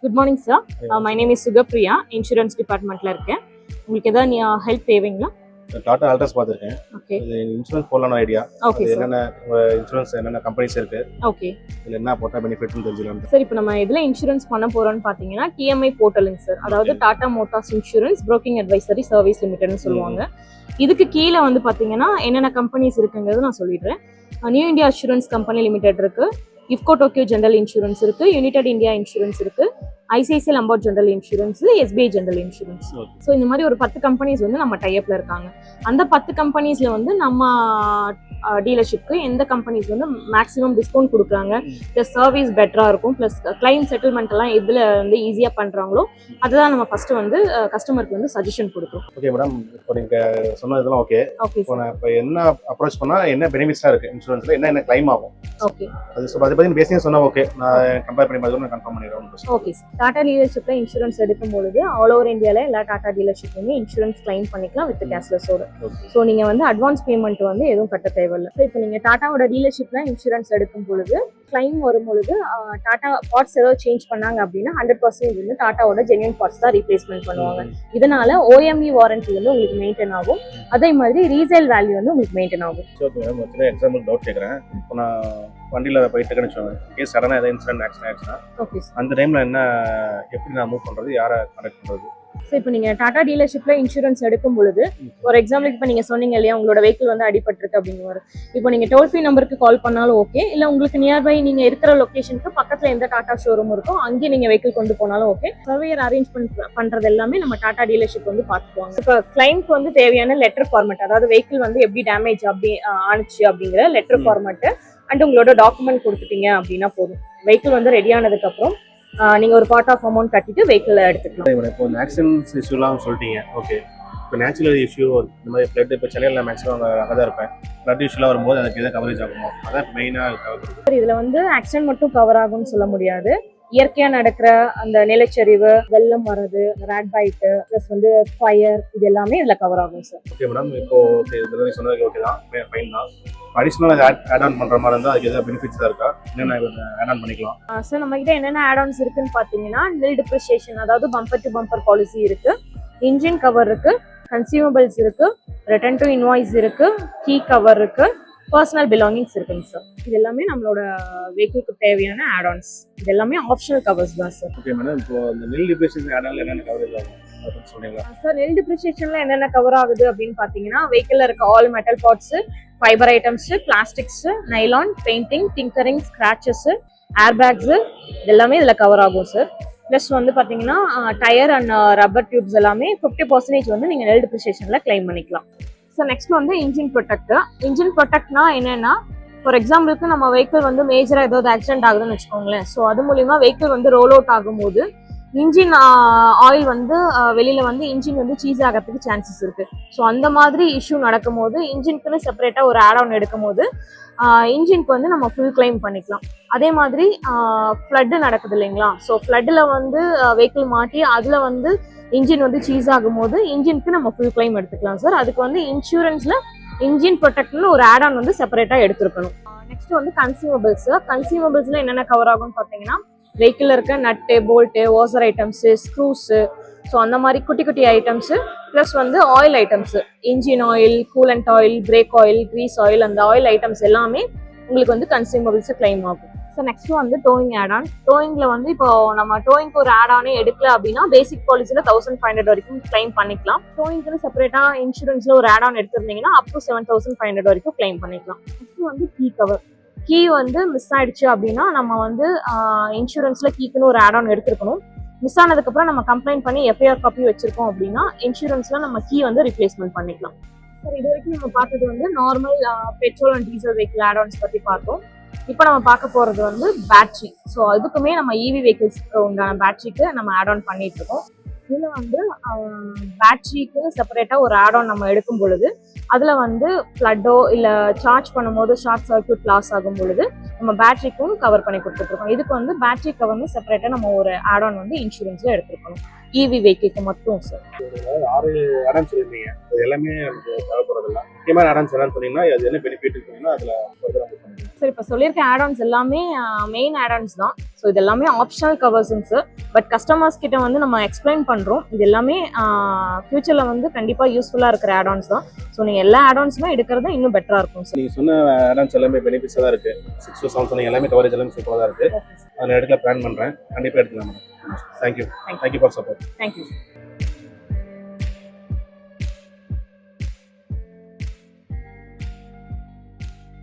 Good morning sir. My name is Sukapriya. Insurance டிபார்ட்மெண்ட்ல இருக்கேன். உங்களுக்கு ஏதாவது ஹெல்ப் தேவைங்களா? டாடா அல்ட்ராஸ் பார்த்துருக்கேன். ஓகே. இது இன்சூரன்ஸ் போடலான ஐடியா. Okay sir. என்னென்ன இன்சூரன்ஸ் என்னென்ன கம்பெனிஸ் இருக்கு, ஓகே. இதில் என்ன போட்டால் பெனிஃபிட்னு தெரிஞ்சுக்கலாம். சார், இப்போ நம்ம எதில் இன்சூரன்ஸ் பண்ண போறோம்னு பார்த்தீங்கன்னா டிஎம்ஐ போர்ட்டலுங்க சார். அதாவது Tata motors insurance broking advisory service லிமிடெட்னு சொல்லுவாங்க. இதுக்கு கீழே வந்து பார்த்தீங்கன்னா என்னென்ன கம்பெனிஸ் இருக்குங்கிறது நான் சொல்லிடுறேன். New India assurance company limited இருக்கு, இஃப்கோ டோக்கியோ ஜெனரல் இன்சூரன்ஸ் இருக்கு, யுனைடெட் இந்தியா இன்சூரன்ஸ் இருக்கு, ICICI லம்பார்ட் general insurance, SBI general insurance. So இந்த மாதிரி ஒரு 10 கம்பெனிஸ் வந்து நம்ம டைப்ல இருக்காங்க. அந்த 10 கம்பெனிஸ்ல வந்து நம்ம டீலர்ஷிப்க்கு எந்த கம்பெனிஸ் வந்து மேக்ஸிமம் டிஸ்கவுண்ட் கொடுக்குறாங்க, ப்ளஸ் சர்வீஸ் பெட்டரா இருக்கும், ப்ளஸ் கிளைம் செட்டில்மெண்ட் எல்லாம் எதுல வந்து ஈஸியா பண்றாங்களோ அதுதான் நம்ம ஃபர்ஸ்ட் வந்து கஸ்டமருக்கு வந்து சஜஷன் கொடுக்குறோம். ஓகே மேடம், இப்போ நீங்க சொன்னதெல்லாம் ஓகே. ஓகே இப்போ நான் இப்போ என்ன அப்ரோச் பண்ணா என்ன பெனிஃபிட்ஸா இருக்கு இன்சூரன்ஸ்ல, என்ன கிளைம் ஆகும்? ஓகே. அதை பத்தி பேசிங்க சொன்னா ஓகே, நான் கம்பேர் பண்ணி பார்த்து நான் கன்ஃபார்ம் பண்ணிடுறேன். Okay sir. டாடா டீலர்ஷிப்ல இன்சூரன்ஸ் எடுக்கும் பொழுது ஆல் ஓவர் இந்தியால எல்லா டாடா டீலர்ஷிப்லையுமே இன்சூரன்ஸ் கிளைம் பண்ணிக்கலாம் வித் கேஷ்லெஸோட. ஸோ நீங்க வந்து அட்வான்ஸ் பேமெண்ட் வந்து எதுவும் கட்ட தேவையில்லை. ஸோ இப்போ நீங்க டாட்டாவோட டீலர்ஷிப்ல இன்சூரன்ஸ் எடுக்கும் பொழுது கிளைம் வரும் பொழுது டாடா பார்ட்ஸ் ஏதாவது சேஞ்ச் பண்ணாங்க அப்படின்னா 100% வந்து டாட்டாவோட ஜென்யூன் பார்ட்ஸ் தான் ரீப்ளேஸ்மெண்ட் பண்ணுவாங்க. இதனால ஓஎம்இ வாரண்டி வந்து உங்களுக்கு மெயின்டைன் ஆகும். அதே மாதிரி ரீசேல் வேல்யூ வந்து உங்களுக்கு மெயின்டைன் ஆகும். ஓகே மேடம், ஒரு எக்ஸாம்பிள் டவுட் கேட்குறேன். இப்போ நான் வண்டியில் போயிட்டு இருக்கேன்னு வச்சுக்கோங்க, கேஸ் சடனாக ஏதாவது இன்சிடென்ட் ஆக்சிடென்ட் ஆயிடுச்சுன்னா ஓகே அந்த டைமில் என்ன எப்படி நான் மூவ் பண்ணுறது, யாரை கான்டாக்ட் பண்ணுறது? ஸோ இப்போ நீங்கள் டாடா டீலர்ஷிப்ல இன்சூரன்ஸ் எடுக்கும் பொழுது ஒரு எக்ஸாம்பிளுக்கு இப்போ நீங்கள் சொன்னீங்க இல்லையா, உங்களோட வெஹிக்கிள் வந்து அடிபட்டிருக்கு அப்படிங்குவாரு. இப்போ நீங்கள் டோல் ஃப்ரீ நம்பருக்கு கால் பண்ணாலும் ஓகே, இல்லை உங்களுக்கு நியர்பை நீங்கள் இருக்கிற லொக்கேஷனுக்கு பக்கத்தில் எந்த டாடா ஷோரூம் இருக்கோ அங்கே நீங்கள் வெஹிக்கிள் கொண்டு போனாலும் ஓகே. சர்வேயர் அரேஞ்ச் பண்ணுறது எல்லாமே நம்ம டாடா டீலர்ஷிப் வந்து பார்த்துக்குவாங்க. இப்போ கிளைம்க்கு வந்து தேவையான லெட்டர் ஃபார்மேட், அதாவது வெஹிக்கிள் வந்து எப்படி டேமேஜ் அப்படி ஆனிச்சு அப்படிங்கிற லெட்டர் ஃபார்மேட்டு அண்ட் உங்களோட டாக்குமெண்ட் கொடுத்துட்டீங்க அப்படின்னா போதும். வெஹிக்கிள் வந்து ரெடி ஆனதுக்கப்புறம் நீங்க ஒரு பார்ட் ஆஃப் அமௌண்ட் கட்டிட்டு வெஹிக்கிள் எடுத்துக்கலாம். இப்போ ஆக்சிடென்ட்ஸ் இஷ்யூலாம் சொல்லிட்டீங்க, ஓகே. இப்போ நேச்சுரல் இஷ்யூ இந்த மாதிரி பிளட், இப்போ சென்னையில் மேக்ஸிமம் அங்கே தான் இருப்பேன், பிளட் இஷ்யூலாம் வரும்போது அதுக்கு எதாவது கவரேஜ் ஆகுமோ? அதான் மெயினாக தேவைப்படுது. இதுல வந்து ஆக்சிடென்ட் மட்டும் கவர் ஆகும்னு சொல்ல முடியாது. இயற்கையா நடக்கிற அந்த நிலச்சரிவு, வெள்ளம் வர்றது, ராட் பைட்டு, பிளஸ் வந்து ஃபயர், இது எல்லாமே இதுல கவர் ஆகும் சார். ஓகே மேடம், இப்போ ஓகே இதெல்லாம் சொன்னதுக்கு ஓகே தான், ஃபைன் தான். அடிஷ்னலாக ஆட் ஆன் பண்ணுற மாதிரி இருந்தால் அதுக்கு எதாவது பெனிஃபிட்ஸ் தான் இருக்கா? என்னென்ன ஆட் ஆன் பண்ணிக்கலாம் சார்? நம்ம கிட்ட என்னென்ன ஆட் ஆன்ஸ் இருக்குன்னு பார்த்தீங்கன்னா நில் டிப்ரிசியேஷன், அதாவது பம்பர் டு பம்பர் பாலிசி இருக்கு, இன்ஜின் கவர் இருக்கு, கன்சியூமபிள்ஸ் இருக்கு, ரிட்டர்ன் டு இன்வாய்ஸ் இருக்கு, கீ கவர் இருக்கு, பர்சனல் பிலாங்கிங்ஸ் இருக்குங்க சார். இது எல்லாமே நம்மளோட வெஹிக்கிளுக்கு தேவையான ஆட் ஆன்ஸ். இது எல்லாமே ஆப்ஷனல் கவர்ஸ் தான் சார். ஓகே மேடம், இப்போ இந்த நில் டிப்ரிசியேஷன் ஆட் ஆன்ல என்னென்ன கவரேஜ் ஆகும் சொல்றீங்களா? சார், நில் டிப்ரிசியேஷன்ல என்னென்ன கவர் ஆகுது அப்படின்னு பார்த்தீங்கன்னா வெஹிக்கிள்ல இருக்க all metal parts, fibre items, plastics, nylon, painting, tinkering, scratches, air bags, இது எல்லாமே இதில் கவர் ஆகும் சார். ப்ளஸ் வந்து பார்த்தீங்கன்னா டயர் அண்ட் ரப்பர் டியூப்ஸ் எல்லாமே 50% வந்து நீங்கள் நெல் டிப்ரிசியேஷனில் கிளைம் பண்ணிக்கலாம். ஸோ நெக்ஸ்ட் வந்து இன்ஜின் ப்ரொடெக்ட். இன்ஜின் ப்ரொடெக்ட்னா என்னன்னா, ஃபார் எக்ஸாம்பிளுக்கு நம்ம வெஹிக்கிள் வந்து மேஜராக ஏதாவது ஆக்சிடென்ட் ஆகுதுன்னு வச்சுக்கோங்களேன். ஸோ அது மூலிமா வெஹிக்கிள் வந்து ரோல் அவுட் ஆகும்போது இன்ஜின் ஆயில் வந்து வெளியில வந்து இன்ஜின் வந்து சீஸ் ஆகிறதுக்கு சான்சஸ் இருக்கு. ஸோ அந்த மாதிரி இஷ்யூ நடக்கும் போது இன்ஜினுக்குன்னு செப்பரேட்டா ஒரு ஆட் ஆன் எடுக்கும் போது இன்ஜினுக்கு வந்து நம்ம ஃபுல் கிளைம் பண்ணிக்கலாம். அதே மாதிரி ஃப்ளட்டு நடக்குது இல்லைங்களா, ஸோ ஃப்ளட்டில் வந்து வெஹிக்கிள் மாட்டி அதில் வந்து இன்ஜின் வந்து சீஸ் ஆகும் போது இன்ஜினுக்கு நம்ம ஃபுல் கிளைம் எடுத்துக்கலாம் சார். அதுக்கு வந்து இன்சூரன்ஸ்ல இன்ஜின் ப்ரொடெக்ட்னு ஒரு ஆட் ஆன் வந்து செப்பரேட்டா எடுத்துருக்கணும். நெக்ஸ்ட் வந்து கன்சியூமபிள்ஸ். கன்சியூமபிள்ஸ்ல என்னென்ன கவர் ஆகும்னு பார்த்தீங்கன்னா வெஹிக்கிள் இருக்க nut, bolt, washer items, screws, so அந்த மாதிரி குட்டி குட்டி ஐட்டம்ஸு, ப்ளஸ் வந்து oil items, engine oil, coolant oil, brake oil, grease oil, அந்த ஆயில் ஐட்டம்ஸ் எல்லாமே உங்களுக்கு வந்து கன்சியூமபிள்ஸ் கிளைம் ஆகும். ஸோ நெக்ஸ்ட் வந்து டோயிங் ஆட் ஆன். டோயிங்ல வந்து இப்போ நம்ம டோயிங்க்கு ஒரு ஆட் ஆனே எடுக்கல அப்படின்னா பேசிக் பாலிசியில் 1500 வரைக்கும் கிளைம் பண்ணிக்கலாம். டோயிங்க்கு செப்பரேட்டா இன்சூரன்ஸ்ல ஒரு ஆட் ஆன் எடுத்திருந்தீங்கன்னா அப் டு 7500 வரைக்கும் கிளைம் பண்ணிக்கலாம். நெக்ஸ்ட் வந்து கீ கவர். கீ வந்து மிஸ் ஆயிடுச்சு அப்படின்னா நம்ம வந்து இன்சூரன்ஸ்ல கீக்குன்னு ஒரு ஆட் ஆன் எடுத்துருக்கணும். மிஸ் ஆனதுக்கப்புறம் நம்ம கம்ப்ளைண்ட் பண்ணி எஃப்ஐஆர் காப்பி வச்சிருக்கோம் அப்படின்னா இன்சூரன்ஸ்ல நம்ம கீ வந்து ரிப்ளேஸ்மெண்ட் பண்ணிக்கலாம். சார், இது வரைக்கும் நம்ம பார்த்தது வந்து normal petrol and diesel vehicle add ons பற்றி பார்த்தோம். இப்போ நம்ம பார்க்க போறது வந்து பேட்டரி. ஸோ அதுக்குமே நம்ம இவி வெஹிக்கிள்ஸ்க்கு உண்டான பேட்டரிக்கு நம்ம ஆட் ஆன் பண்ணிட்டு இருக்கோம். இதில் வந்து பேட்டரிக்கு செப்பரேட்டாக ஒரு ஆட் ஆன் நம்ம எடுக்கும் பொழுது அதில் வந்து ஃப்ளட்டோ இல்லை சார்ஜ் பண்ணும்போது ஷார்ட் சர்க்யூட் லாஸ் ஆகும் பொழுது நம்ம பேட்டரிக்கும் கவர் பண்ணி கொடுத்துட்ருக்கோம். இதுக்கு வந்து பேட்டரி கவர்னு செப்பரேட்டாக நம்ம ஒரு ஆட் ஆன் வந்து இன்சூரன்ஸில் எடுத்துருக்கணும். இவி வெஹிக்கிளுக்கு மட்டும் சார். 6 ஆட் ஆன் சொல்லியிருந்தீங்க, அது எல்லாமே நமக்கு தேவைப்படுறதில்ல. முக்கியமான ஆட் ஆன்ஸ் என்னன்னு சொன்னீங்கன்னா அது என்ன பெனிஃபிட் சொன்னீங்கன்னா அதில் ஸோ சார் இப்போ சொல்லியிருக்க ஆட்-ஆன்ஸ் எல்லாமே மெயின் ஆட்-ஆன்ஸ் தான். ஸோ இது எல்லாமே ஆப்ஷனல் கவர்ஸுங்க சார். பட் கஸ்டமர்ஸ் கிட்ட வந்து நம்ம எக்ஸ்பிளைன் பண்ணுறோம். இது எல்லாமே ஃபியூச்சரில் வந்து கண்டிப்பாக யூஸ்ஃபுல்லாக இருக்கிற ஆட்-ஆன்ஸ் தான். ஸோ நீங்கள் எல்லா ஆட்-ஆன்ஸுமே எடுக்கிறது இன்னும் பெட்டராக இருக்கும் சார். நீங்கள் சொன்ன ஆடான்ஸ் எல்லாமே பெனிஃபிட்ஸாக தான் இருக்குது. 6 to 7 சொன்னீங்க, எல்லாமே கவரேஜ் எல்லாமே சூப்பராக தான் இருக்குது. அதை நான் எடுக்க பிளான் பண்ணுறேன். கண்டிப்பாக எடுத்துக்கலாம் madam. Thank you for support. Thank you.